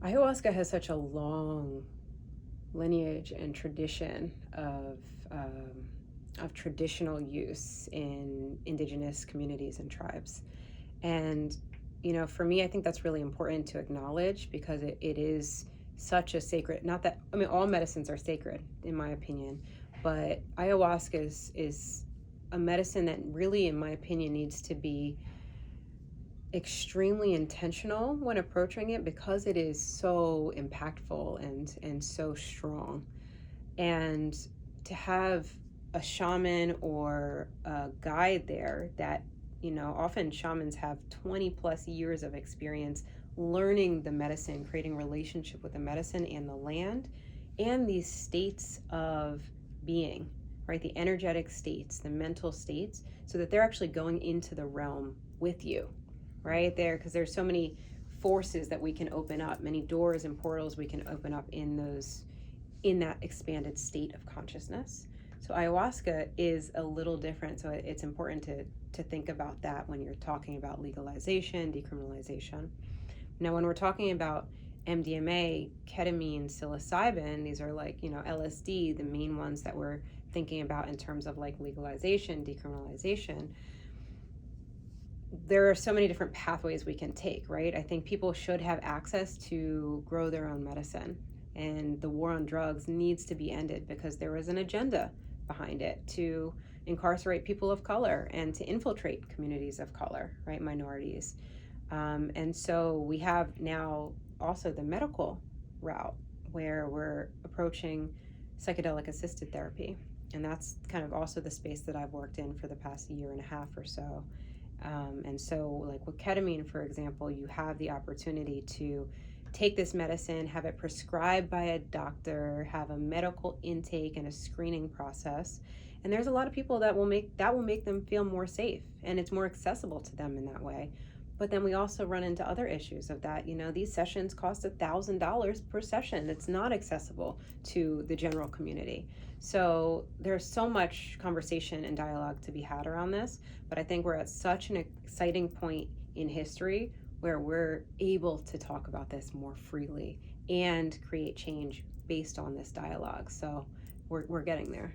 Ayahuasca has such a long lineage and tradition of traditional use in indigenous communities and tribes. And, for me, I think that's really important to acknowledge because it is such a sacred, not that, I mean, all medicines are sacred, in my opinion, but ayahuasca is a medicine that really, in my opinion, needs to be extremely intentional when approaching it because it is so impactful and so strong. And to have a shaman or a guide there that, often shamans have 20 plus years of experience learning the medicine, creating relationship with the medicine and the land and these states of being, right? The energetic states, the mental states, so that they're actually going into the realm with you, right there, because there's so many forces that we can open up, many doors and portals we can open up in that expanded state of consciousness. So ayahuasca is a little different. So it's important to think about that when you're talking about legalization, decriminalization. Now, when we're talking about MDMA, ketamine, psilocybin, these are like, LSD, the main ones that we're thinking about in terms of like legalization, decriminalization. There are so many different pathways we can take, right? I think people should have access to grow their own medicine, and the war on drugs needs to be ended because there is an agenda behind it to incarcerate people of color and to infiltrate communities of color, right? Minorities. And so we have now also the medical route where we're approaching psychedelic assisted therapy. And that's kind of also the space that I've worked in for the past year and a half or so. And so like with ketamine, for example, you have the opportunity to take this medicine, have it prescribed by a doctor, have a medical intake and a screening process. And there's a lot of people that will make them feel more safe, and it's more accessible to them in that way. But then we also run into other issues of that. These sessions cost $1,000 per session. It's not accessible to the general community. So there's so much conversation and dialogue to be had around this. But I think we're at such an exciting point in history where we're able to talk about this more freely and create change based on this dialogue. So we're getting there.